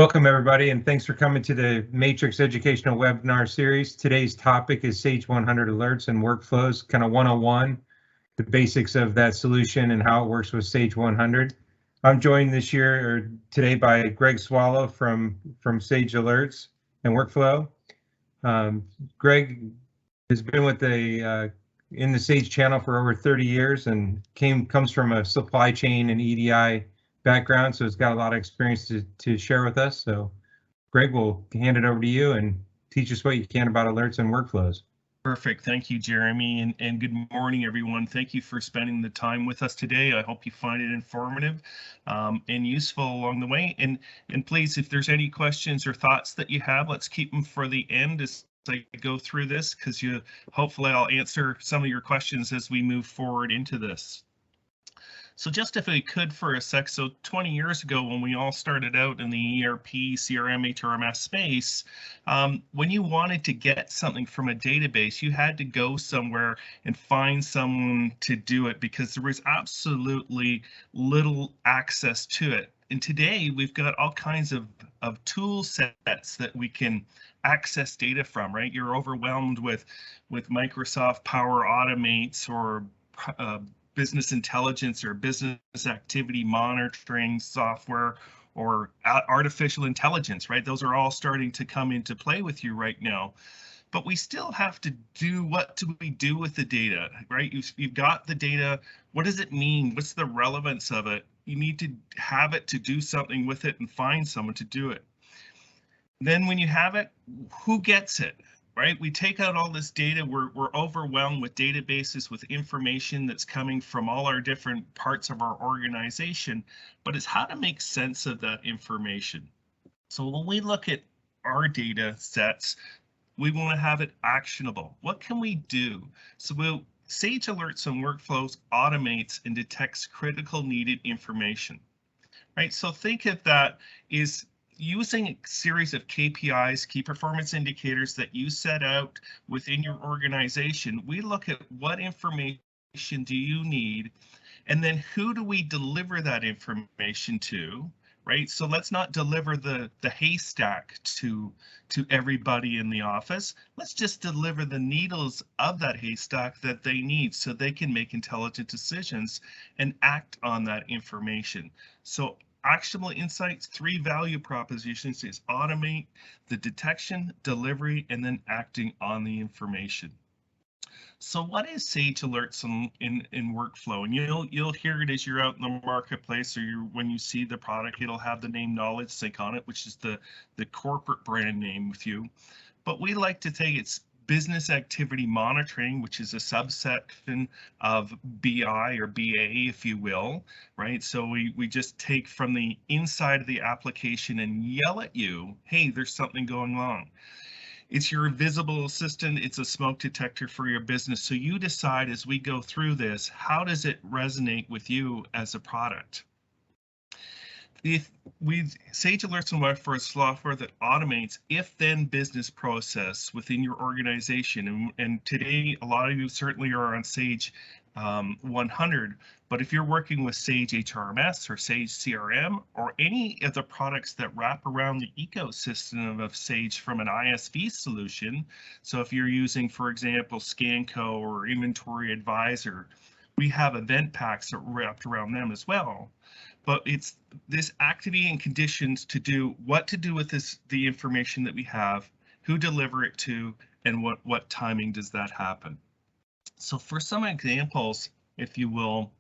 Welcome, everybody, and thanks for coming to the Matrix Educational Webinar Series. Today's topic is Sage 100 Alerts and Workflows, kind of 101, the basics of that solution and how it works with Sage 100. I'm joined today by Greg Swallow from Sage Alerts and Workflow. Greg has been with in the Sage channel for over 30 years and comes from a supply chain and EDI background, so it's got a lot of experience to share with us. So Greg, we'll hand it over to you and teach us what you can about alerts and workflows. Perfect. Thank you, Jeremy, and good morning, everyone. Thank you for spending the time with us today. I hope you find it informative and useful along the way. And please, if there's any questions or thoughts that you have, let's keep them for the end as I go through this, because hopefully I'll answer some of your questions as we move forward into this. So just if we could for a sec, so 20 years ago when we all started out in the ERP, CRM, HRMS space, when you wanted to get something from a database, you had to go somewhere and find someone to do it because there was absolutely little access to it. And today we've got all kinds of tool sets that we can access data from, right? You're overwhelmed with Microsoft Power Automates or business intelligence or business activity monitoring software or artificial intelligence, right? Those are all starting to come into play with you right now. But we still have to do, what do we do with the data, right? You've got the data. What does it mean? What's the relevance of it? You need to have it to do something with it and find someone to do it. Then when you have it, who gets it? Right? We take out all this data, we're overwhelmed with databases, with information that's coming from all our different parts of our organization, but it's how to make sense of that information. So when we look at our data sets, we want to have it actionable. What can we do? So Sage Alerts and Workflows automates and detects critical needed information, right? So think of that is using a series of KPIs, key performance indicators that you set out within your organization. We look at what information do you need, and then who do we deliver that information to, right? So let's not deliver the haystack to everybody in the office. Let's just deliver the needles of that haystack that they need so they can make intelligent decisions and act on that information. So actionable insights, 3 value propositions is automate the detection, delivery, and then acting on the information. So what is Sage Alerts in Workflow? And you'll hear it as you're out in the marketplace, or when you see the product, it'll have the name Knowledge Sync on it, which is the corporate brand name with you. But we like to say it's business activity monitoring, which is a subsection of BI or BA, if you will, right? So we just take from the inside of the application and yell at you, hey, there's something going on. It's your visible assistant. It's a smoke detector for your business. So you decide as we go through this, how does it resonate with you as a product? Sage Alerts and Workflow is software that automates if-then business process within your organization. And today, a lot of you certainly are on Sage 100, but if you're working with Sage HRMS or Sage CRM or any of the products that wrap around the ecosystem of Sage from an ISV solution, so if you're using, for example, Scanco or Inventory Advisor, we have event packs that wrapped around them as well. But it's this activity and conditions to do what to do with the information that we have, who deliver it to, and what timing does that happen. So for some examples, if you will,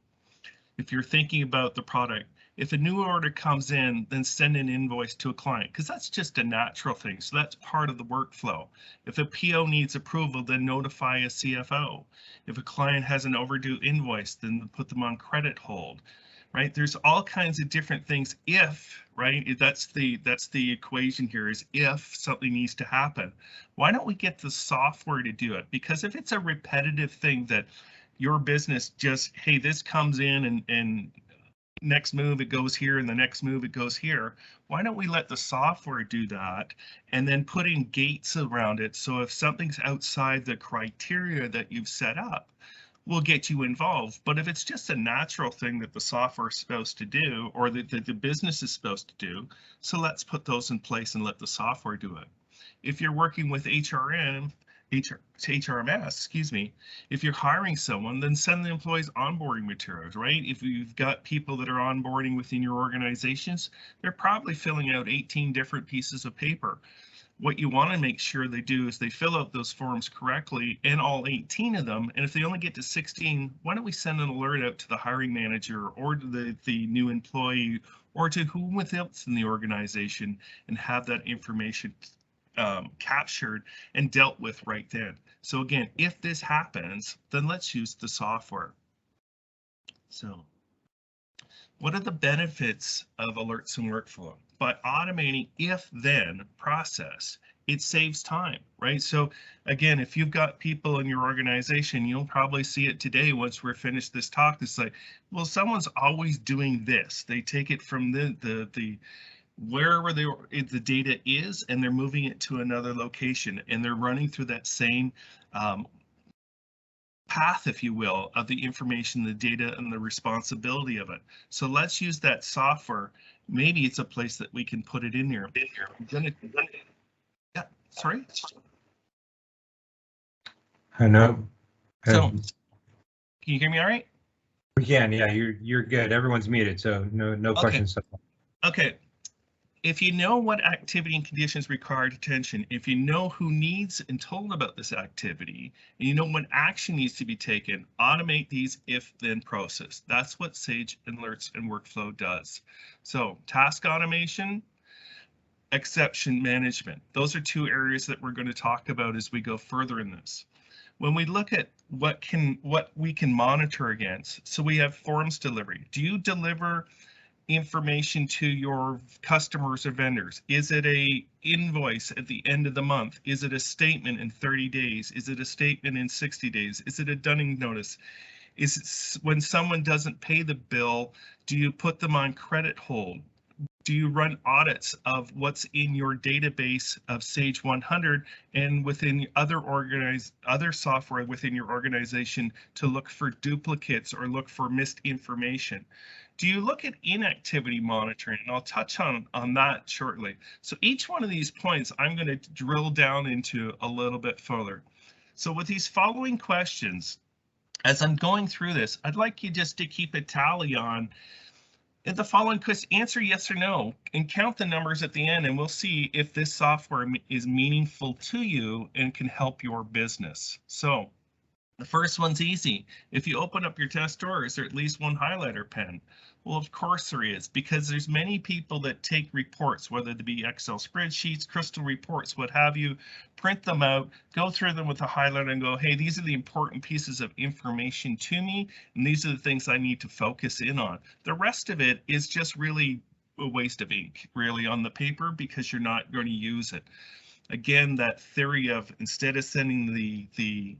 if you're thinking about the product, if a new order comes in, then send an invoice to a client, because that's just a natural thing. So that's part of the workflow. If a PO needs approval, then notify a CFO. If a client has an overdue invoice, then put them on credit hold. Right, there's all kinds of different things. If, right, that's the equation here, is if something needs to happen. Why don't we get the software to do it? Because if it's a repetitive thing that your business just, hey, this comes in and next move it goes here and the next move it goes here, why don't we let the software do that and then putting gates around it, so if something's outside the criteria that you've set up, will get you involved. But if it's just a natural thing that the software is supposed to do, or that the business is supposed to do, so let's put those in place and let the software do it. If you're working with HRMS, excuse me, if you're hiring someone, then send the employees onboarding materials, right? If you've got people that are onboarding within your organizations, they're probably filling out 18 different pieces of paper. What you want to make sure they do is they fill out those forms correctly, and all 18 of them. And if they only get to 16, why don't we send an alert out to the hiring manager or to the new employee or to whom else in the organization, and have that information captured and dealt with right then. So again, if this happens, then let's use the software. So what are the benefits of alerts and workflow? By automating if-then process, it saves time, right? So again, if you've got people in your organization, you'll probably see it today once we're finished this talk. It's like, well, someone's always doing this. They take it from the wherever the data is, and they're moving it to another location, and they're running through that same path, if you will, of the information, the data, and the responsibility of it. So let's use that software. Maybe it's a place that we can put it in there. Yeah, sorry. I know. So, can you hear me all right? We can, yeah, you're good. Everyone's muted, so no questions. Okay. If you know what activity and conditions require attention, if you know who needs and told about this activity, and you know when action needs to be taken, automate these if-then process. That's what Sage Alerts and Workflow does. So task automation, exception management. Those are two areas that we're going to talk about as we go further in this. When we look at what we can monitor against, so we have forms delivery. Do you deliver information to your customers or vendors? Is it a invoice at the end of the month? Is it a statement in 30 days? Is it a statement in 60 days? Is it a dunning notice? Is it when someone doesn't pay the bill, do you put them on credit hold? Do you run audits of what's in your database of Sage 100 and within other software within your organization to look for duplicates or look for missed information? Do you look at inactivity monitoring? And I'll touch on that shortly. So each one of these points, I'm going to drill down into a little bit further. So with these following questions, as I'm going through this, I'd like you just to keep a tally on the following question. Answer yes or no and count the numbers at the end, and we'll see if this software is meaningful to you and can help your business. So the first one's easy. If you open up your test drawer, is there at least one highlighter pen? Well, of course there is, because there's many people that take reports, whether they be Excel spreadsheets, crystal reports, what have you, print them out, go through them with a highlighter and go, hey, these are the important pieces of information to me, and these are the things I need to focus in on. The rest of it is just really a waste of ink, really, on the paper, because you're not going to use it. Again, that theory of instead of sending the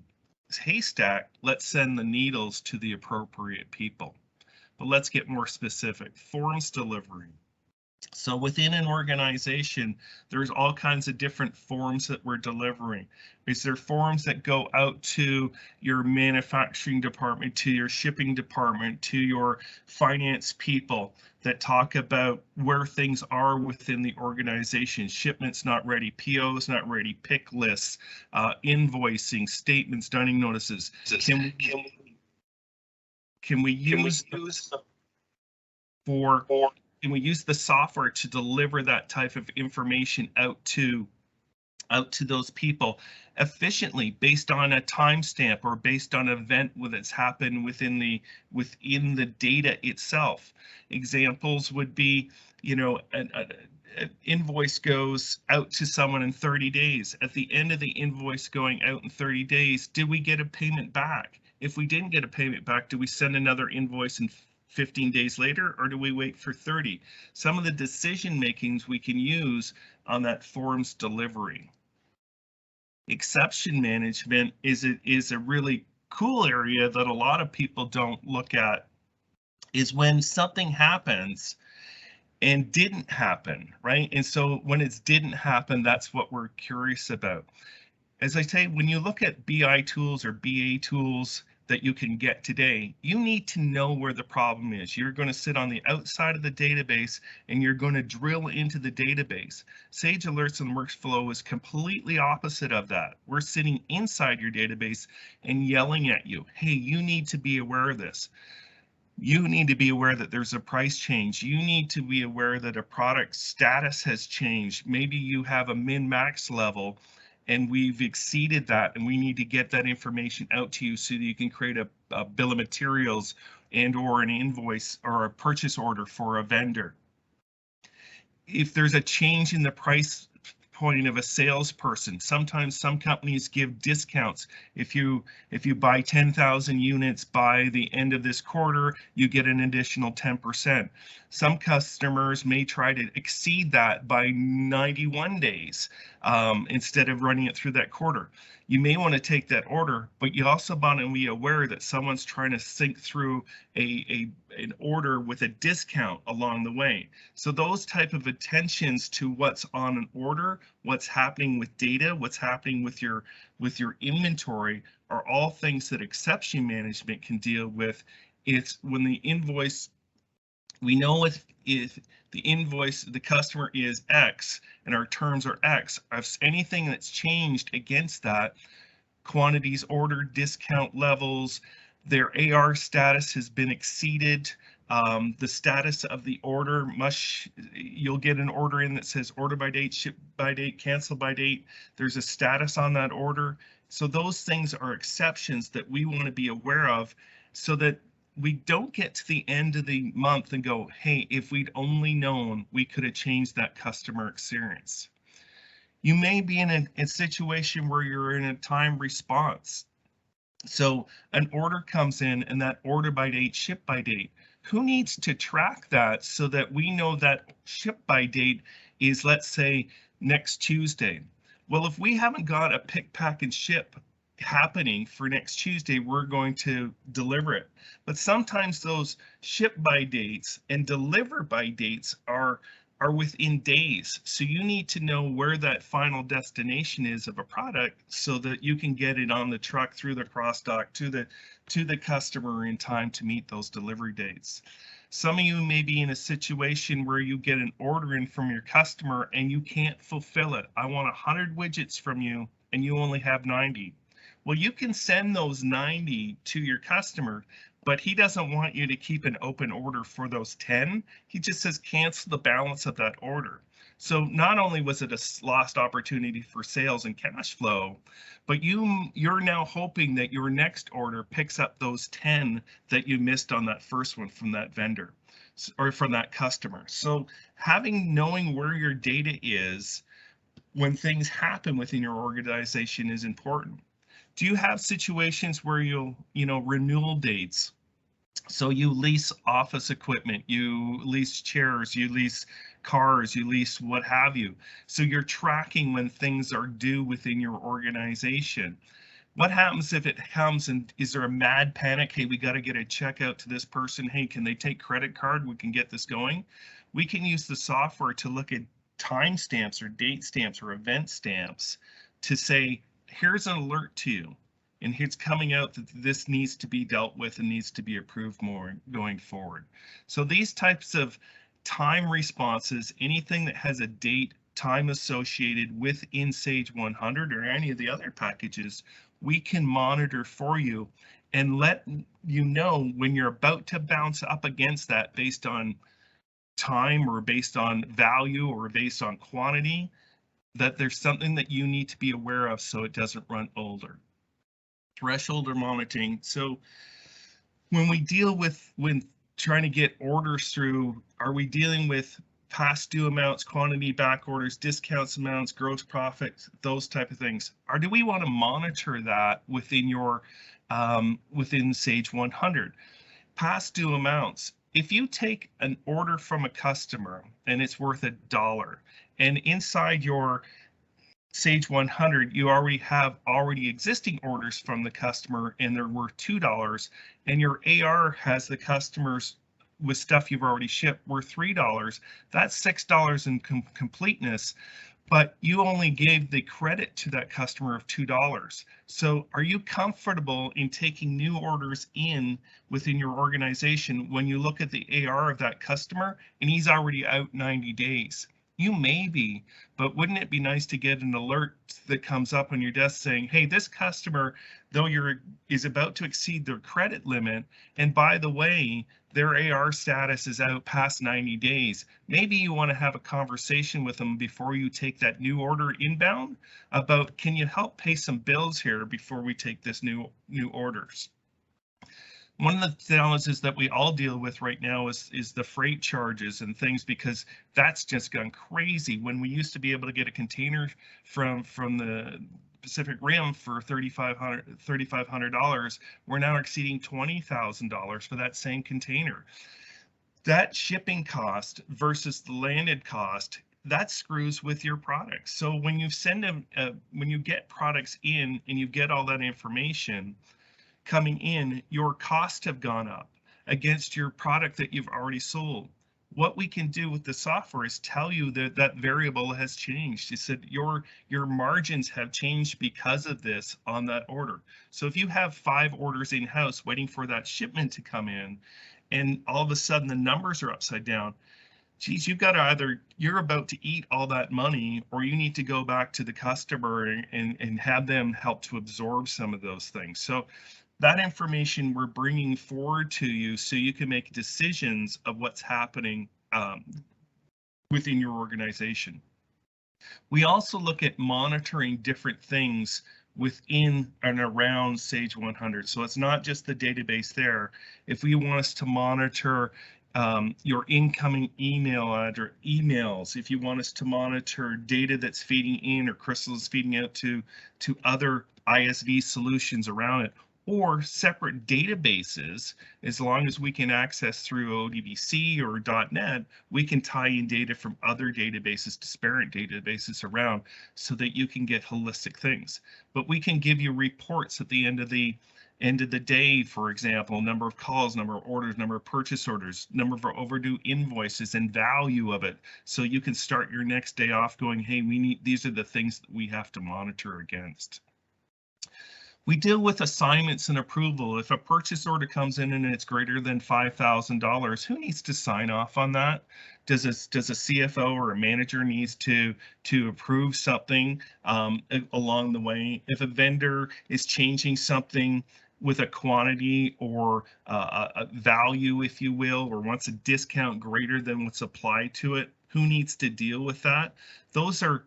haystack, let's send the needles to the appropriate people. But let's get more specific. Forms delivery. So within an organization, there's all kinds of different forms that we're delivering. Is there forms that go out to your manufacturing department, to your shipping department, to your finance people that talk about where things are within the organization? Shipments not ready, POs not ready, pick lists, invoicing, statements, dunning notices. Can we use the software to deliver that type of information out to those people efficiently, based on a timestamp or based on an event that's happened within the data itself? Examples would be, you know, an invoice goes out to someone in 30 days. At the end of the invoice going out in 30 days, did we get a payment back? If we didn't get a payment back, do we send another invoice in 15 days later, or do we wait for 30? Some of the decision makings we can use on that forms delivery. Exception management is a really cool area that a lot of people don't look at, is when something happens and didn't happen, right? And so when it didn't happen, that's what we're curious about. As I say, when you look at BI tools or BA tools, that you can get today, you need to know where the problem is. You're going to sit on the outside of the database and you're going to drill into the database. Sage Alerts and Workflow is completely opposite of that. We're sitting inside your database and yelling at you, hey, you need to be aware of this. You need to be aware that there's a price change. You need to be aware that a product status has changed. Maybe you have a min-max level and we've exceeded that, and we need to get that information out to you so that you can create a bill of materials and or an invoice or a purchase order for a vendor. If there's a change in the price point of a salesperson, sometimes some companies give discounts. If you buy 10,000 units by the end of this quarter, you get an additional 10%. Some customers may try to exceed that by 91 days instead of running it through that quarter. You may want to take that order, but you also want to be aware that someone's trying to sync through an order with a discount along the way. So those type of attentions to what's on an order, what's happening with data, what's happening with your inventory are all things that exception management can deal with. It's when the invoice, we know if the invoice, the customer is X and our terms are X, if anything that's changed against that, quantities ordered, discount levels, their AR status has been exceeded, the status of the order you'll get an order in that says order by date, ship by date, cancel by date. There's a status on that order. So those things are exceptions that we want to be aware of so that we don't get to the end of the month and go, hey, if we'd only known, we could have changed that customer experience. You may be in a situation where you're in a time response. So an order comes in and that order by date, ship by date, who needs to track that so that we know that ship by date is, let's say, next Tuesday? Well, if we haven't got a pick, pack, and ship happening for next Tuesday, we're going to deliver it. But sometimes those ship by dates and deliver by dates are within days. So you need to know where that final destination is of a product so that you can get it on the truck through the cross dock to the customer in time to meet those delivery dates. Some of you may be in a situation where you get an order in from your customer and you can't fulfill it. I want 100 widgets from you and you only have 90. Well, you can send those 90 to your customer, but he doesn't want you to keep an open order for those 10. He just says cancel the balance of that order. So not only was it a lost opportunity for sales and cash flow, but you're now hoping that your next order picks up those 10 that you missed on that first one from that vendor or from that customer. So knowing where your data is when things happen within your organization is important. Do you have situations where renewal dates? So you lease office equipment, you lease chairs, you lease cars, you lease what have you. So you're tracking when things are due within your organization. What happens if it comes and is there a mad panic? Hey, we got to get a check out to this person. Hey, can they take credit card? We can get this going. We can use the software to look at timestamps or date stamps or event stamps to say, here's an alert to you, and it's coming out that this needs to be dealt with and needs to be approved more going forward. So these types of time responses, anything that has a date, time associated within Sage 100 or any of the other packages, we can monitor for you and let you know when you're about to bounce up against that based on time or based on value or based on quantity, that there's something that you need to be aware of so it doesn't run older. Threshold or monitoring. So when we deal with when trying to get orders through, are we dealing with past due amounts, quantity back orders, discounts amounts, gross profits, those type of things? Or do we want to monitor that within your within Sage 100? Past due amounts. If you take an order from a customer and it's worth $1, and inside your Sage 100, you already have existing orders from the customer and they're worth $2, and your AR has the customer's with stuff you've already shipped worth $3, that's $6 in completeness, but you only gave the credit to that customer of $2. So are you comfortable in taking new orders in within your organization when you look at the AR of that customer and he's already out 90 days? You may be, but wouldn't it be nice to get an alert that comes up on your desk saying, hey, this customer, though is about to exceed their credit limit, and by the way, their AR status is out past 90 days. Maybe you want to have a conversation with them before you take that new order inbound about, can you help pay some bills here before we take this new orders? One of the challenges that we all deal with right now is the freight charges and things, because that's just gone crazy. When we used to be able to get a container from the Pacific Rim for $3,500, we're now exceeding $20,000 for that same container. That shipping cost versus the landed cost, that screws with your products. So when you send them, when you get products in and you get all that information coming in, your costs have gone up against your product that you've already sold. What we can do with the software is tell you that that variable has changed. It said your margins have changed because of this on that order. So if you have 5 orders in-house waiting for that shipment to come in, and all of a sudden the numbers are upside down, geez, you've got to either, you're about to eat all that money, or you need to go back to the customer and have them help to absorb some of those things. So that information we're bringing forward to you so you can make decisions of what's happening within your organization. We also look at monitoring different things within and around Sage 100. So it's not just the database there. If we want us to monitor your incoming email address, emails, if you want us to monitor data that's feeding in or Crystal is feeding out to other ISV solutions around it, or separate databases, as long as we can access through ODBC or .NET, we can tie in data from other databases, disparate databases around, so that you can get holistic things. But we can give you reports at the end of the day, for example, number of calls, number of orders, number of purchase orders, number of overdue invoices, and value of it. So you can start your next day off going, hey, these are the things that we have to monitor against. We deal with assignments and approval. If a purchase order comes in and it's greater than $5,000, who needs to sign off on that? Does a CFO or a manager needs to approve something along the way? If a vendor is changing something with a quantity or a value, if you will, or wants a discount greater than what's applied to it, who needs to deal with that? Those are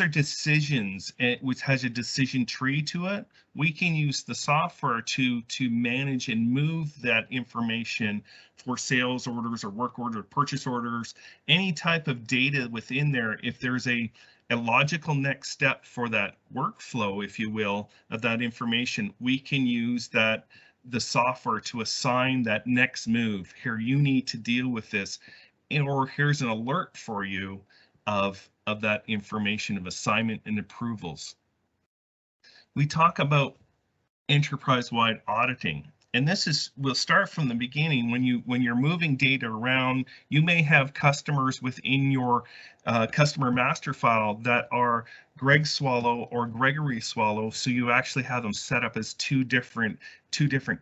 decisions, which has a decision tree to it. We can use the software to manage and move that information for sales orders or work order, purchase orders, any type of data within there. If there's a logical next step for that workflow, if you will, of that information, we can use the software to assign that next move. Here, you need to deal with this, or here's an alert for you of that information of assignment and approvals. We talk about enterprise-wide auditing, and we'll start from the beginning. When you're moving data around, you may have customers within your customer master file that are Greg Swallow or Gregory Swallow, so you actually have them set up as two different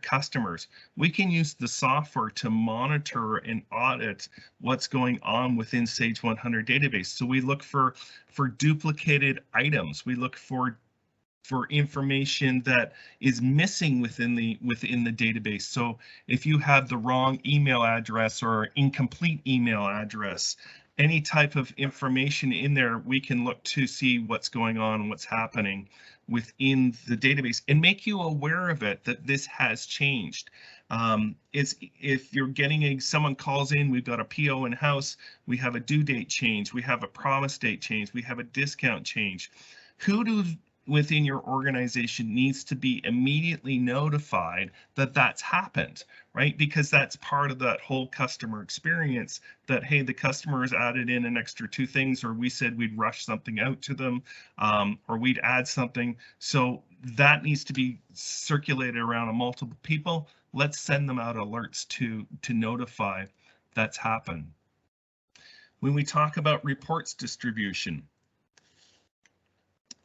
customers. We can use the software to monitor and audit what's going on within Sage 100 database. So we look for duplicated items. We look for information that is missing within the database. So if you have the wrong email address or incomplete email address, any type of information in there, we can look to see what's going on and what's happening within the database and make you aware of it, that this has changed. If you're getting someone calls in, we've got a PO in house, we have a due date change, we have a promise date change, we have a discount change. Who within your organization needs to be immediately notified that that's happened, right? Because that's part of that whole customer experience, that, hey, the customer has added in an extra 2 things, or we said we'd rush something out to them, or we'd add something. So that needs to be circulated around to multiple people. Let's send them out alerts to notify that's happened. When we talk about reports distribution,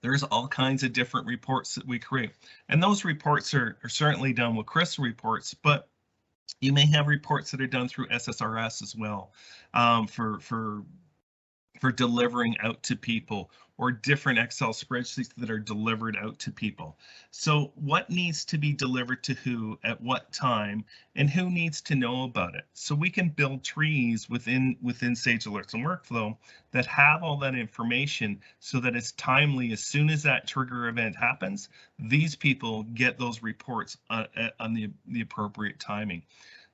there's all kinds of different reports that we create. And those reports are certainly done with CRISIL reports, but you may have reports that are done through SSRS as well, for delivering out to people, or different Excel spreadsheets that are delivered out to people. So what needs to be delivered to who at what time, and who needs to know about it? So we can build trees within Sage Alerts and Workflow that have all that information so that it's timely. As soon as that trigger event happens, these people get those reports on the appropriate timing.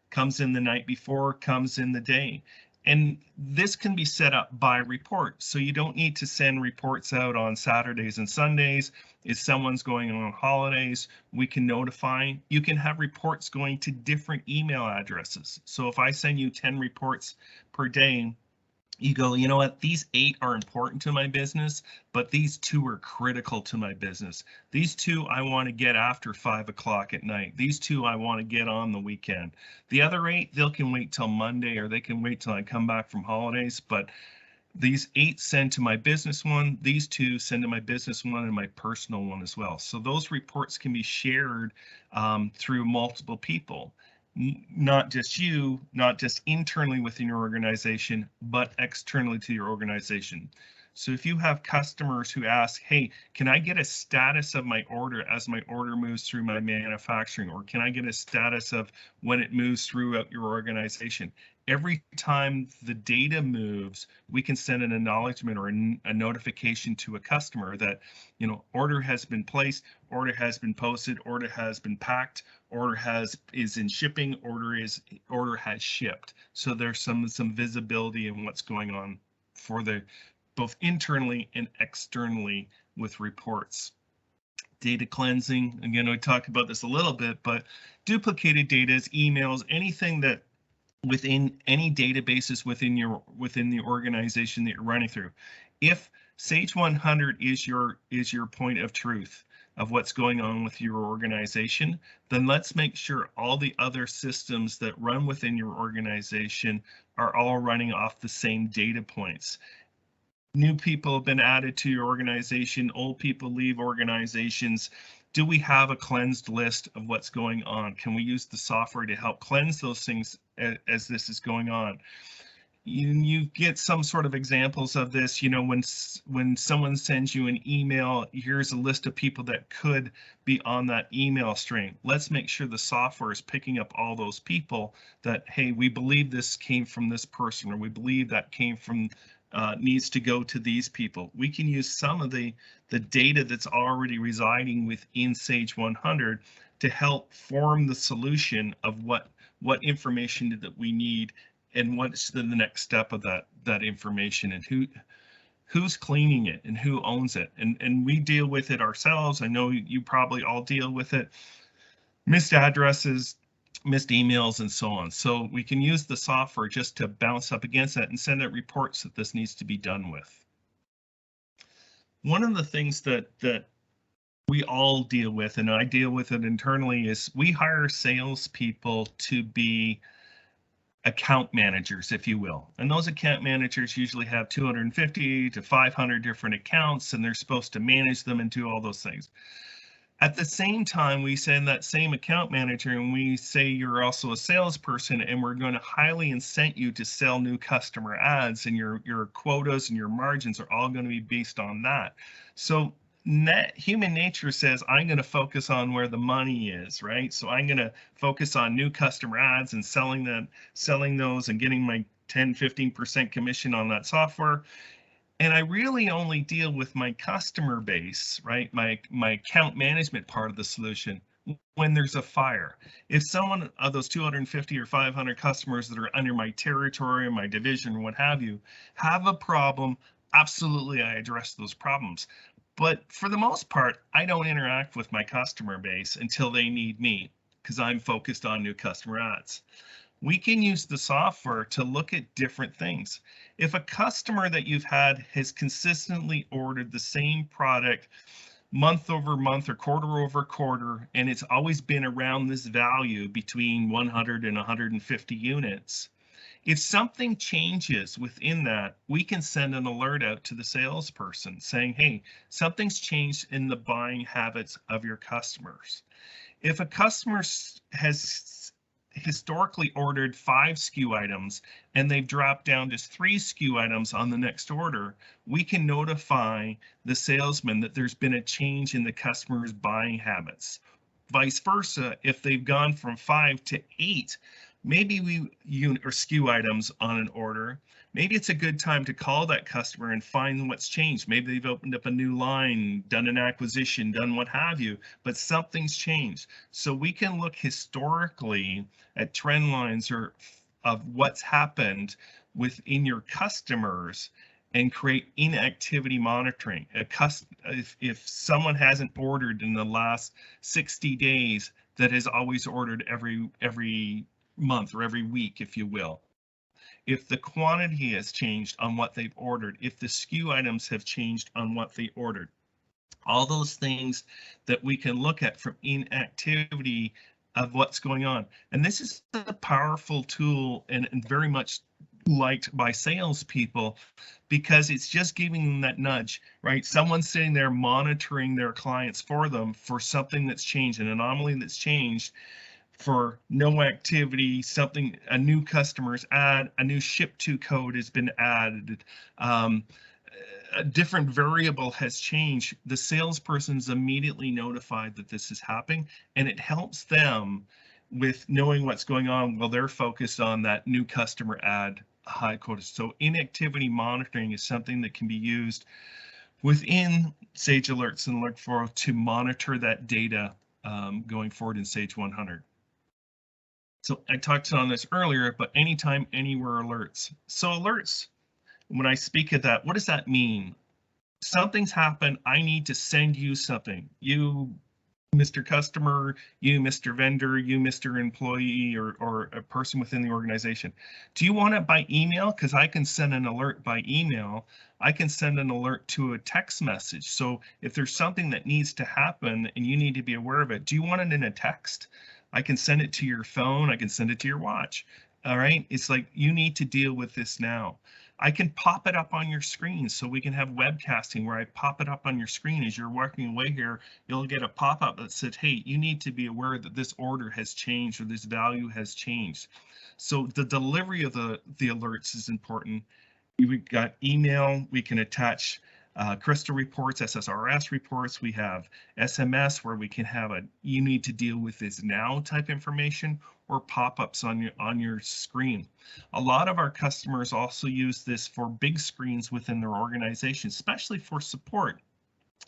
Comes in the night before, comes in the day. And this can be set up by report. So you don't need to send reports out on Saturdays and Sundays. If someone's going on holidays, we can notify. You can have reports going to different email addresses. So if I send you 10 reports per day, you go, you know what, these 8 are important to my business, but these 2 are critical to my business. These 2 I want to get after 5 o'clock at night. These 2 I want to get on the weekend. The other 8, they can wait till Monday, or they can wait till I come back from holidays. But these 8 send to my business one, these 2 send to my business one and my personal one as well. So those reports can be shared through multiple people. Not just you, not just internally within your organization, but externally to your organization. So if you have customers who ask, hey, can I get a status of my order as my order moves through my manufacturing, or can I get a status of when it moves throughout your organization? Every time the data moves, we can send an acknowledgement or a notification to a customer that, you know, order has been placed, order has been posted, order has been packed, order is in shipping, order has shipped. So there's some visibility in what's going on for both internally and externally with reports. Data cleansing, again, we talked about this a little bit, but duplicated data, emails, anything that within any databases within the organization that you're running through. If Sage 100 is your point of truth of what's going on with your organization, then let's make sure all the other systems that run within your organization are all running off the same data points. New people have been added to your organization, old people leave organizations. Do we have a cleansed list of what's going on? Can we use the software to help cleanse those things as this is going on? You get some sort of examples of this, you know, when someone sends you an email, here's a list of people that could be on that email string. Let's make sure the software is picking up all those people that, hey, we believe this came from this person, or we believe that came from needs to go to these people. We can use some of the data that's already residing within Sage 100 to help form the solution of what information that we need and what's the next step of that information, and who's cleaning it and who owns it. And we deal with it ourselves. I know you probably all deal with it. Missed addresses, missed emails, and so on. So we can use the software just to bounce up against that and send out reports that this needs to be done with. One of the things that we all deal with, and I deal with it internally, is we hire salespeople to be account managers, if you will. And those account managers usually have 250 to 500 different accounts, and they're supposed to manage them and do all those things. At the same time, we send that same account manager and we say you're also a salesperson, and we're going to highly incent you to sell new customer ads, and your quotas and your margins are all going to be based on that. So human nature says, I'm going to focus on where the money is, right? So I'm going to focus on new customer ads and selling those and getting my 10-15% commission on that software. And I really only deal with my customer base, right? My account management part of the solution when there's a fire. If someone of those 250 or 500 customers that are under my territory or my division or what have you have a problem, absolutely I address those problems. But for the most part, I don't interact with my customer base until they need me, because I'm focused on new customer ads. We can use the software to look at different things. If a customer that you've had has consistently ordered the same product month over month or quarter over quarter, and it's always been around this value between 100 and 150 units, If something changes within that, we can send an alert out to the salesperson saying, hey, something's changed in the buying habits of your customers. If a customer has historically ordered 5 SKU items and they've dropped down to 3 SKU items on the next order, we can notify the salesman that there's been a change in the customer's buying habits. Vice versa, if they've gone from 5 to 8, maybe or SKU items on an order, maybe it's a good time to call that customer and find what's changed. Maybe they've opened up a new line, done an acquisition, done what have you, but something's changed. So we can look historically at trend lines or of what's happened within your customers and create inactivity monitoring. If someone hasn't ordered in the last 60 days, that has always ordered every month or every week, if you will. If the quantity has changed on what they've ordered, if the SKU items have changed on what they ordered, all those things that we can look at from inactivity of what's going on. And this is a powerful tool and very much liked by salespeople because it's just giving them that nudge, right? Someone's sitting there monitoring their clients for them for something that's changed, an anomaly that's changed, for no activity, something, a new customer's add, a new ship to code has been added, a different variable has changed. The salesperson's immediately notified that this is happening, and it helps them with knowing what's going on while they're focused on that new customer add high quota. So inactivity monitoring is something that can be used within Sage Alerts and Alert 4 to monitor that data going forward in Sage 100. So I talked on this earlier, but anytime, anywhere alerts. So alerts, when I speak of that, what does that mean? Something's happened, I need to send you something. You, Mr. Customer, you, Mr. Vendor, you, Mr. Employee, or a person within the organization. Do you want it by email? Because I can send an alert by email. I can send an alert to a text message. So if there's something that needs to happen and you need to be aware of it, do you want it in a text? I can send it to your phone. I can send it to your watch. All right. It's like, you need to deal with this now. I can pop it up on your screen, so we can have webcasting where I pop it up on your screen as you're working away here. You'll get a pop-up that says, hey, you need to be aware that this order has changed or this value has changed. So the delivery of the alerts is important. We've got email. We can attach Crystal reports, SSRS reports. We have SMS where we can have a you need to deal with this now type information, or pop-ups on your screen. A lot of our customers also use this for big screens within their organization, especially for support.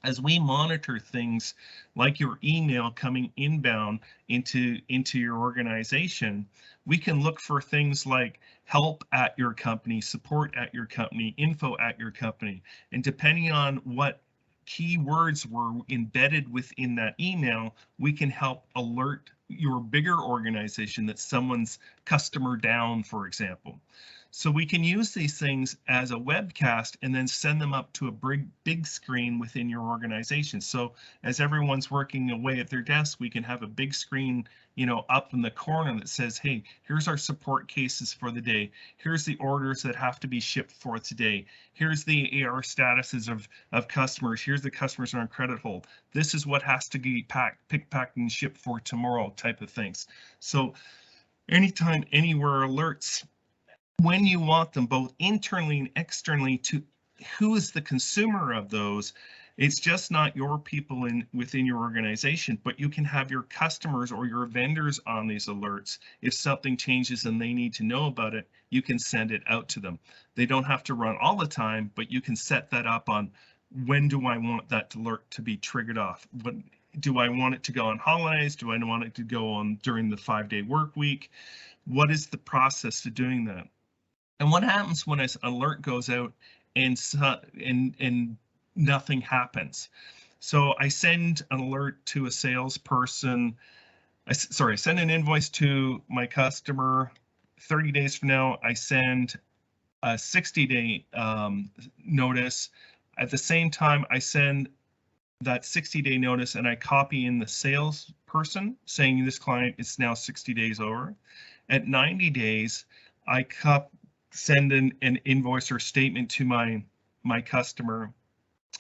As we monitor things like your email coming inbound into your organization, we can look for things like help at your company, support at your company, info at your company. And depending on what keywords were embedded within that email, we can help alert your bigger organization that someone's customer down, for example. So we can use these things as a webcast and then send them up to a big screen within your organization. So as everyone's working away at their desk, we can have a big screen, up in the corner that says, hey, here's our support cases for the day. Here's the orders that have to be shipped for today. Here's the AR statuses of customers. Here's the customers on credit hold. This is what has to be picked, packed, and shipped for tomorrow type of things. So anytime, anywhere alerts, when you want them, both internally and externally, to who is the consumer of those. It's just not your people within your organization, but you can have your customers or your vendors on these alerts. If something changes and they need to know about it, you can send it out to them. They don't have to run all the time, but you can set that up on when do I want that alert to be triggered off. But do I want it to go on holidays? Do I want it to go on during the 5-day work week? What is the process to doing that? And what happens when an alert goes out and nothing happens? So I send an alert to a salesperson. I send an invoice to my customer. 30 days from now, I send a 60-day notice. At the same time, I send that 60-day notice and I copy in the salesperson saying this client is now 60 days over. At 90 days, I send an invoice or statement to my customer.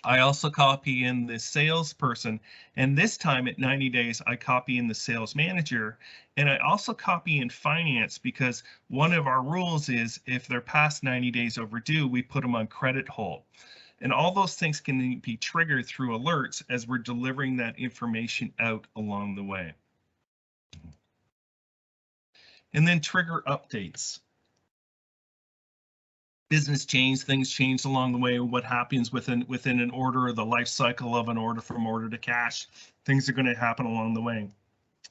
I also copy in the salesperson, and this time at 90 days, I copy in the sales manager, and I also copy in finance, because one of our rules is if they're past 90 days overdue, we put them on credit hold. And all those things can be triggered through alerts as we're delivering that information out along the way. And then trigger updates. Business change, things change along the way. What happens within an order, or the life cycle of an order from order to cash, things are going to happen along the way.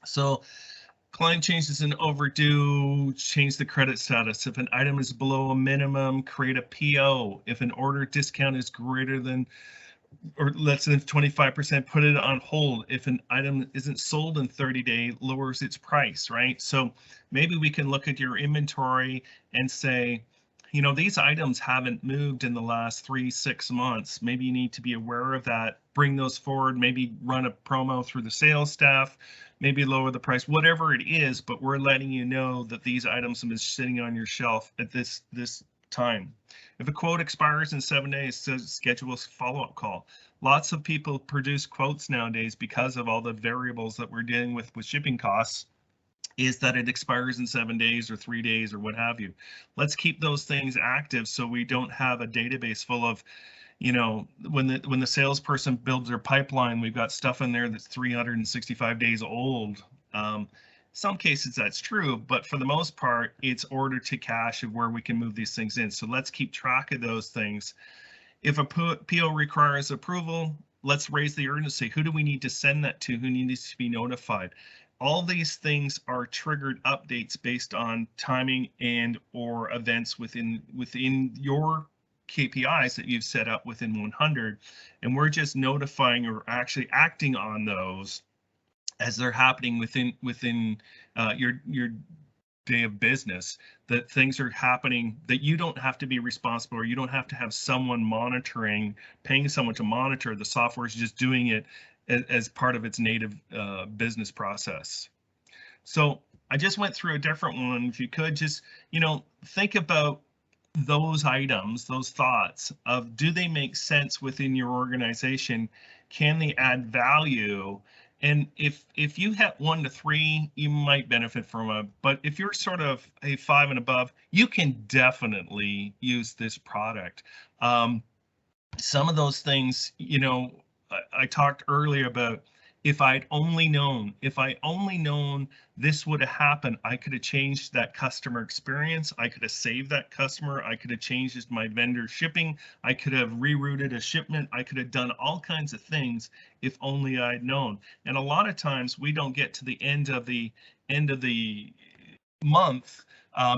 So client changes an overdue, change the credit status. If an item is below a minimum, create a PO. If an order discount is greater than or less than 25%, put it on hold. If an item isn't sold in 30 days, lowers its price, right? So maybe we can look at your inventory and say, you know, these items haven't moved in the last 3-6 months. Maybe you need to be aware of that. Bring those forward, maybe run a promo through the sales staff, maybe lower the price, whatever it is, but we're letting you know that these items have been sitting on your shelf at this time. If a quote expires in 7 days, says schedule a follow-up call. Lots of people produce quotes nowadays because of all the variables that we're dealing with shipping costs, is that it expires in 7 days or 3 days or what have you. Let's keep those things active so we don't have a database full of, you know, when the salesperson builds their pipeline, we've got stuff in there that's 365 days old. Some cases that's true, but for the most part, it's order to cash of where we can move these things in. So let's keep track of those things. If a PO requires approval, let's raise the urgency. Who do we need to send that to? Who needs to be notified? All these things are triggered updates based on timing and or events within your KPIs that you've set up within 100, and we're just notifying or actually acting on those as they're happening within your day of business, that things are happening that you don't have to be responsible, or you don't have to have someone monitoring, paying someone to monitor. The software is just doing it as part of its native business process. So I just went through a different one. If you could just, you know, think about those items, those thoughts of, do they make sense within your organization? Can they add value? And if you have 1 to 3, you might benefit from it. But if you're sort of a 5 and above, you can definitely use this product. Some of those things, you know, I talked earlier about, if I'd only known, this would have happened, I could have changed that customer experience. I could have saved that customer. I could have changed my vendor shipping. I could have rerouted a shipment. I could have done all kinds of things if only I'd known. And a lot of times we don't get to the end of the month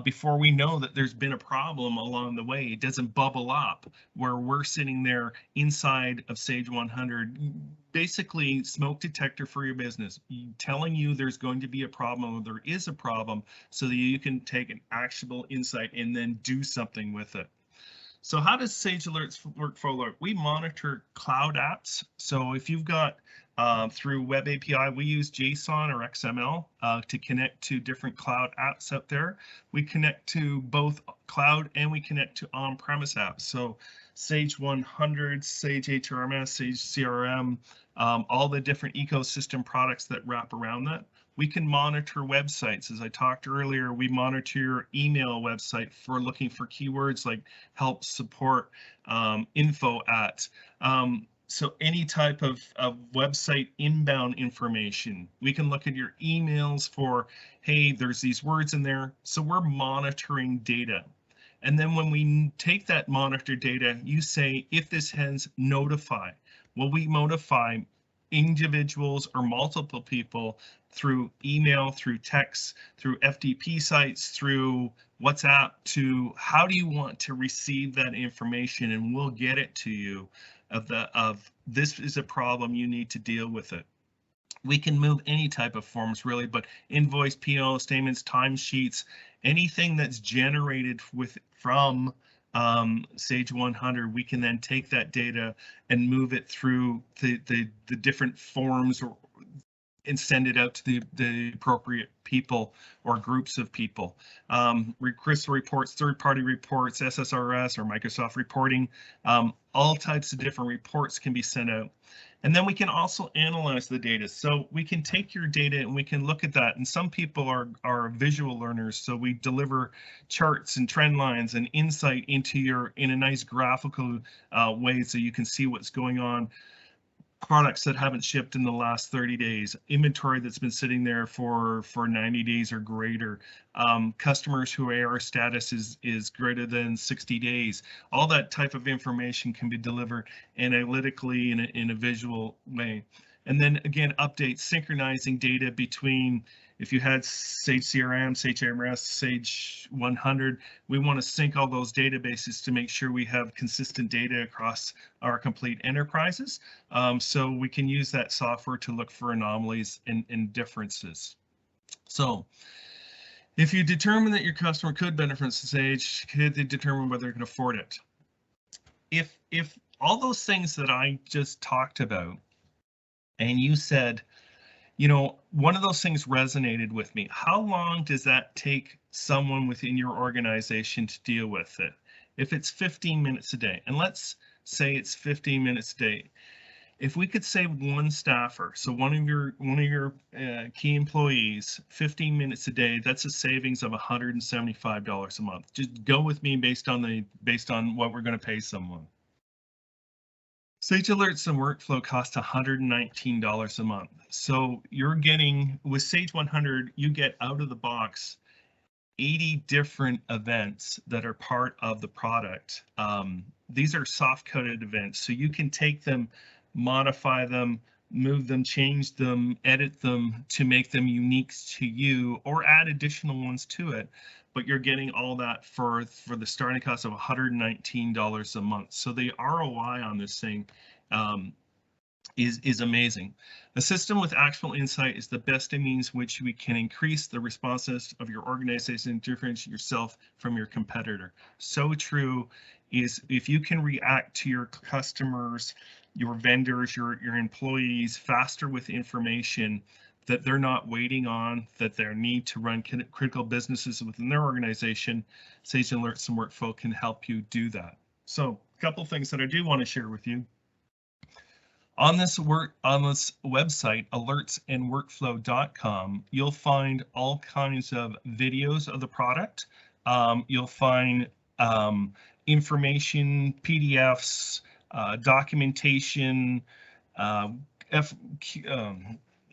before we know that there's been a problem along the way. It doesn't bubble up where we're sitting there inside of Sage 100, basically smoke detector for your business, telling you there's going to be a problem, or there is a problem, so that you can take an actionable insight and then do something with it. So how does Sage Alerts work for Alert? We monitor cloud apps. So if you've got through Web API, we use JSON or XML to connect to different cloud apps out there. We connect to both cloud and we connect to on-premise apps. So Sage 100, Sage HRMS, Sage CRM, all the different ecosystem products that wrap around that. We can monitor websites. As I talked earlier, we monitor your email website for looking for keywords like help, support, info at. So any type of website inbound information. We can look at your emails for, hey, there's these words in there. So we're monitoring data. And then when we take that monitor data, you say, if this has notify, well, we notify individuals or multiple people through email, through text, through FTP sites, through WhatsApp, to how do you want to receive that information, and we'll get it to you of this is a problem, you need to deal with it. We can move any type of forms really, but invoice, PO statements, timesheets, anything that's generated from Sage 100, we can then take that data and move it through the different forms send it out to the appropriate people or groups of people. Crystal reports, third-party reports, SSRS or Microsoft reporting, all types of different reports can be sent out. And then we can also analyze the data. So we can take your data and we can look at that. And some people are visual learners. So we deliver charts and trend lines and insight into in a nice graphical way so you can see what's going on. Products that haven't shipped in the last 30 days, inventory that's been sitting there for 90 days or greater, customers who AR status is greater than 60 days. All that type of information can be delivered analytically in a visual way. And then again, updates, synchronizing data between, if you had Sage CRM, Sage AMS, Sage 100, we want to sync all those databases to make sure we have consistent data across our complete enterprises. So we can use that software to look for anomalies and differences. So if you determine that your customer could benefit from Sage, could they determine whether they can afford it? If all those things that I just talked about, and you said, you know, one of those things resonated with me. How long does that take someone within your organization to deal with it? If it's 15 minutes a day, and let's say it's 15 minutes a day, if we could save one staffer, so one of your key employees, 15 minutes a day, that's a savings of $175 a month. Just go with me based on what we're going to pay someone. Sage Alerts and Workflow cost $119 a month. So you're getting, with Sage 100, you get out of the box 80 different events that are part of the product. These are soft-coded events, so you can take them, modify them, move them, change them, edit them to make them unique to you, or add additional ones to it. But you're getting all that for the starting cost of $119 a month. So the ROI on this thing is amazing. A system with actionable insight is the best means which we can increase the responsiveness of your organization and differentiate yourself from your competitor. So true is if you can react to your customers, your vendors, your employees faster with information that they're not waiting on, that their need to run critical businesses within their organization, Sage Alerts and Workflow can help you do that. So a couple of things that I do want to share with you. On this website, alertsandworkflow.com, you'll find all kinds of videos of the product. You'll find information, PDFs, documentation,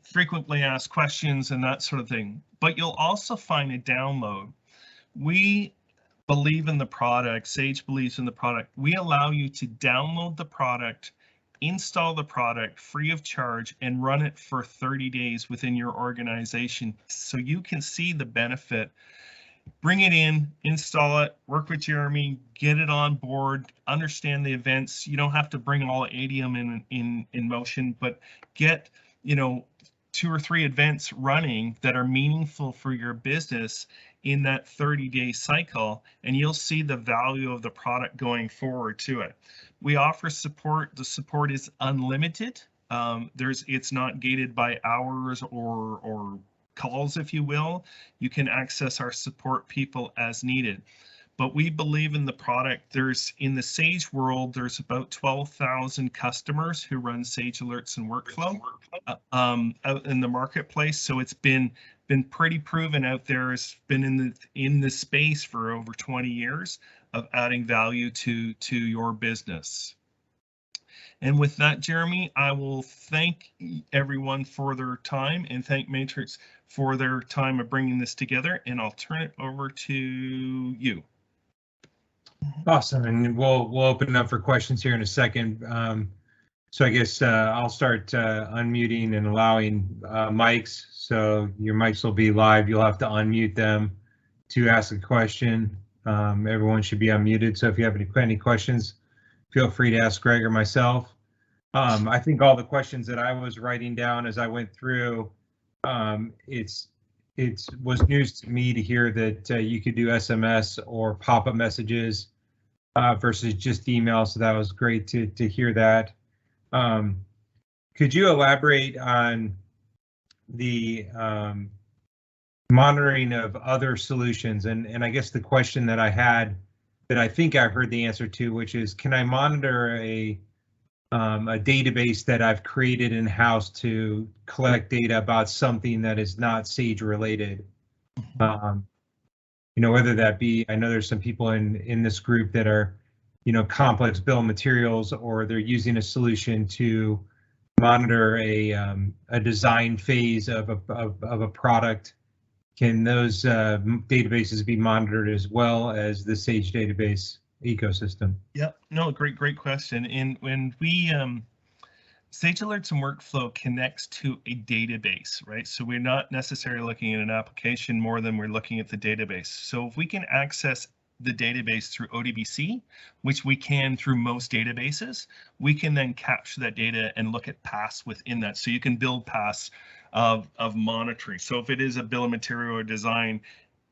frequently asked questions and that sort of thing. But you'll also find a download. We believe in the product, Sage believes in the product. We allow you to download the product, install the product free of charge, and run it for 30 days within your organization so you can see the benefit. Bring it in, install it, work with Jeremy, get it on board, understand the events. You don't have to bring all 80 of them in motion, but get, you know, 2 or 3 events running that are meaningful for your business in that 30-day cycle, and you'll see the value of the product going forward to it. We offer support. The support is unlimited. It's not gated by hours or calls, if you will. You can access our support people as needed. But we believe in the product. In the Sage world, there's about 12,000 customers who run Sage Alerts and Workflow out in the marketplace. So it's been pretty proven out there. It's been in the space for over 20 years of adding value to your business. And with that, Jeremy, I will thank everyone for their time and thank Matrix for their time of bringing this together. And I'll turn it over to you. Awesome, and we'll open it up for questions here in a second. So I guess I'll start unmuting and allowing mics. So your mics will be live. You'll have to unmute them to ask a question. Everyone should be unmuted. So if you have any questions, feel free to ask Greg or myself. I think all the questions that I was writing down as I went through, it was news to me to hear that you could do SMS or pop-up messages versus just email. So that was great to hear that. Could you elaborate on the monitoring of other solutions, and I guess the question that I had that I think I heard the answer to, which is, can I monitor a database that I've created in-house to collect data about something that is not Sage related? You know, whether that be, I know there's some people in this group that are, you know, complex bill of materials, or they're using a solution to monitor a design phase of a product. Can those databases be monitored as well as the Sage database ecosystem? Yeah, no, great question. And when we Sage Alerts and Workflow connects to a database, right? So we're not necessarily looking at an application more than we're looking at the database. So if we can access the database through ODBC, which we can through most databases, we can then capture that data and look at paths within that. So you can build paths of monitoring. So if it is a bill of material or design,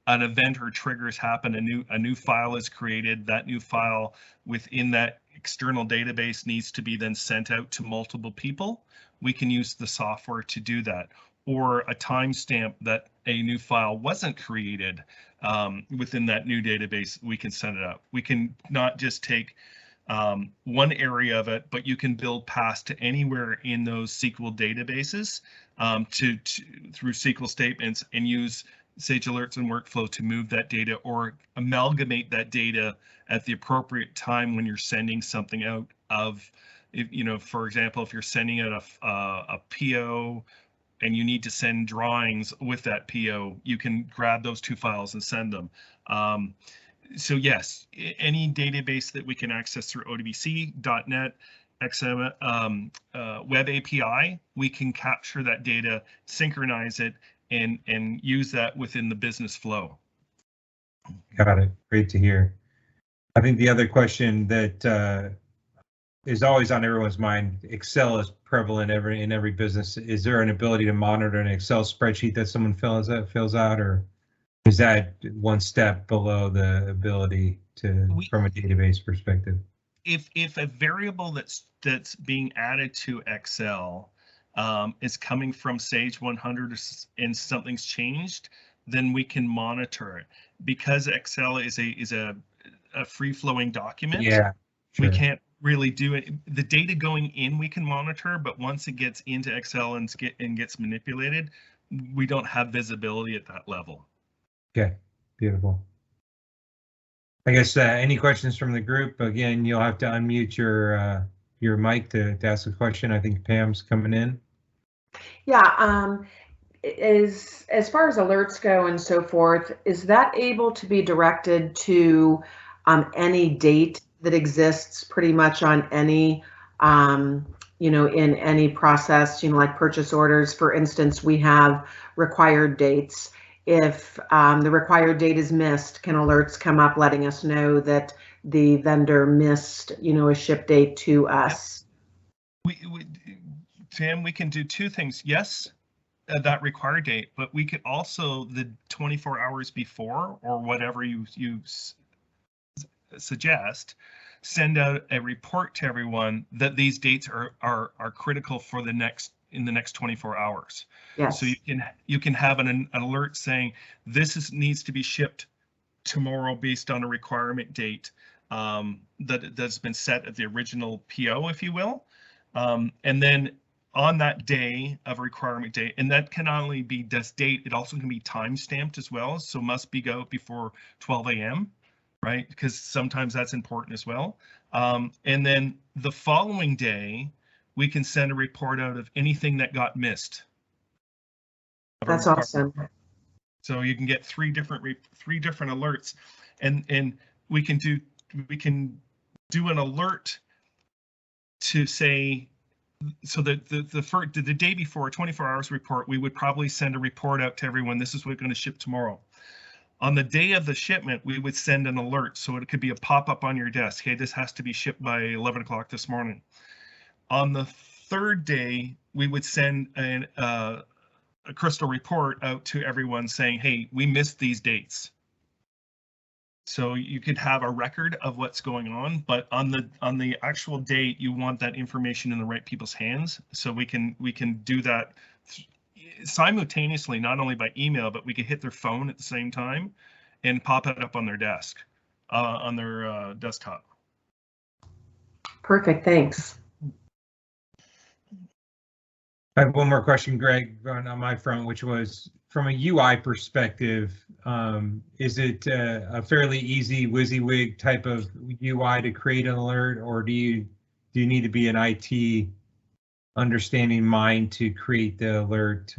an event or triggers happen, a new file is created. That new file within that external database needs to be then sent out to multiple people. We can use the software to do that. Or a timestamp that a new file wasn't created within that new database, we can send it out. We can not just take one area of it, but you can build paths to anywhere in those SQL databases through SQL statements, and use Sage Alerts and Workflow to move that data or amalgamate that data at the appropriate time when you're sending something out of, you know, for example, if you're sending out a PO and you need to send drawings with that PO, you can grab those two files and send them. So yes, any database that we can access through ODBC, .NET, XM, Web API, we can capture that data, synchronize it, and use that within the business flow. Got it. Great to hear. I think the other question that is always on everyone's mind, Excel is prevalent in every business. Is there an ability to monitor an Excel spreadsheet that someone fills out, or is that one step below the ability to, from a database perspective? If a variable that's being added to Excel is coming from Sage 100 and something's changed, then we can monitor it. Because Excel is a free-flowing document. Yeah, sure. We can't really do it. The data going in we can monitor, but once it gets into Excel and gets manipulated, we don't have visibility at that level. Okay, beautiful. I guess any questions from the group? Again, you'll have to unmute your mic to ask a question. I think Pam's coming in. Yeah, as far as alerts go and so forth, is that able to be directed to any date that exists pretty much on any, you know, in any process, you know, like purchase orders, for instance, we have required dates. If the required date is missed, can alerts come up letting us know that the vendor missed, you know, a ship date to us? Tim, we can do two things. Yes, that required date, but we could also, the 24 hours before or whatever you suggest, send out a report to everyone that these dates are critical for in the next 24 hours. Yes. So you can have an alert saying this needs to be shipped tomorrow based on a requirement date that's been set at the original PO, if you will, and then on that day of requirement date, and that can not only be this date, it also can be time stamped as well. So must be out before 12 a.m. right? Because sometimes that's important as well. And then the following day, we can send a report out of anything that got missed. That's awesome. So you can get three different alerts, and we can do an alert to say, so that the day before, a 24 hours report, we would probably send a report out to everyone. This is what we're going to ship tomorrow. On the day of the shipment, we would send an alert. So it could be a pop-up on your desk. Hey, this has to be shipped by 11 o'clock this morning. On the third day, we would send a crystal report out to everyone saying, hey, we missed these dates. So you could have a record of what's going on, but on the actual date, you want that information in the right people's hands. So we can do that simultaneously, not only by email, but we could hit their phone at the same time and pop it up on their desk, on their desktop. Perfect, thanks. I have one more question, Greg, on my front, which was from a UI perspective, is it a fairly easy WYSIWYG type of UI to create an alert, or do you need to be an IT understanding mind to create the alert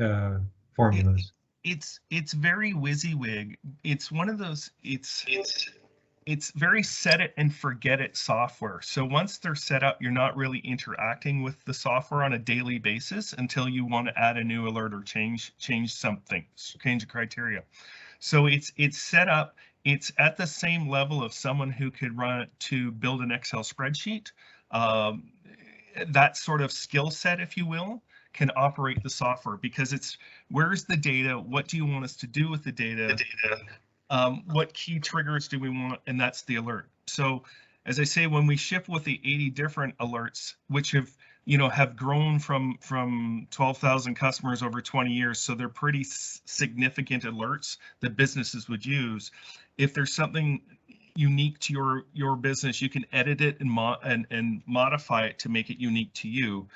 formulas? It's very WYSIWYG. It's one of those, it's very set it and forget it software. So once they're set up, you're not really interacting with the software on a daily basis until you want to add a new alert or change something, change the criteria. So it's set up, it's at the same level of someone who could run it to build an Excel spreadsheet. That sort of skill set, if you will, can operate the software, because it's, where's the data? What do you want us to do with the data? What key triggers do we want? And that's the alert. So as I say, when we ship with the 80 different alerts, which have grown from 12,000 customers over 20 years, so they're pretty significant alerts that businesses would use. If there's something unique to your business, you can edit it and modify it to make it unique to you.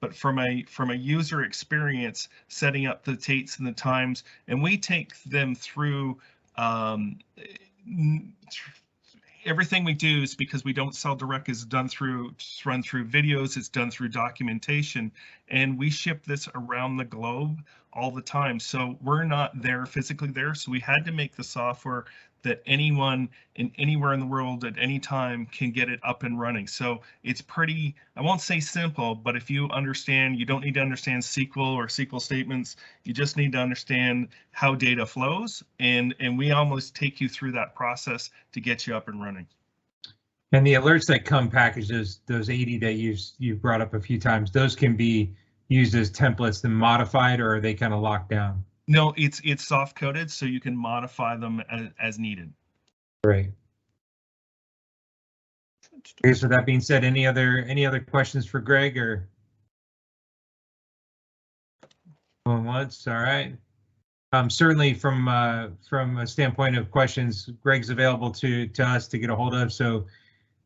But from a user experience, setting up the dates and the times, and we take them through everything we do is, because we don't sell direct, is run through videos, it's done through documentation, and we ship this around the globe all the time. So we're not there physically there. So we had to make the software that anyone anywhere in the world at any time can get it up and running. So it's pretty, I won't say simple, but if you understand, you don't need to understand SQL or SQL statements. You just need to understand how data flows, and we almost take you through that process to get you up and running. And the alerts that come packaged, those 80 that you've brought up a few times, those can be used as templates and modified, or are they kind of locked down? No, it's soft coded, so you can modify them as needed. Great. Okay, so that being said, any other questions for Greg, or going once? All right. Certainly from a standpoint of questions, Greg's available to us to get a hold of. So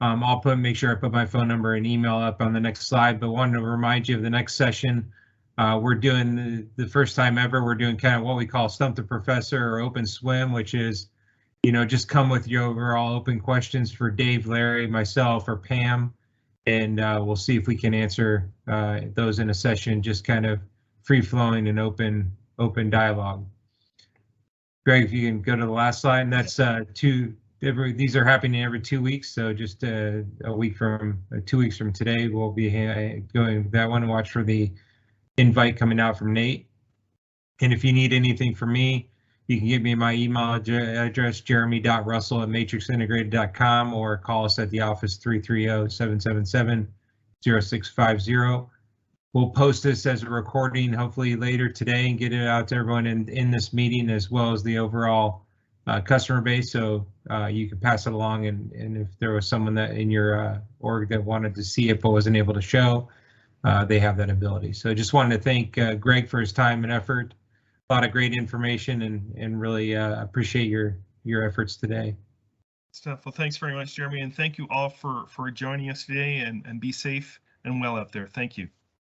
I'll make sure I put my phone number and email up on the next slide, but wanted to remind you of the next session. We're doing the first time ever, we're doing kind of what we call Stump the Professor or Open Swim, which is, just come with your overall open questions for Dave, Larry, myself, or Pam, and we'll see if we can answer those in a session, just kind of free flowing and open dialogue. Greg, if you can go to the last slide, and that's these are happening every 2 weeks, so just 2 weeks from today, we'll be going that one. Watch for the invite coming out from Nate. And if you need anything from me, you can give me my email address, jeremy.russell@matrixintegrated.com, or call us at the office 330-777-0650. We'll post this as a recording hopefully later today and get it out to everyone in this meeting, as well as the overall customer base, so you can pass it along, and if there was someone that in your org that wanted to see it but wasn't able to show, they have that ability. So just wanted to thank Greg for his time and effort. A lot of great information, and really appreciate your efforts today. Stuff. Well, thanks very much, Jeremy, and thank you all for joining us today, and be safe and well out there. Thank you.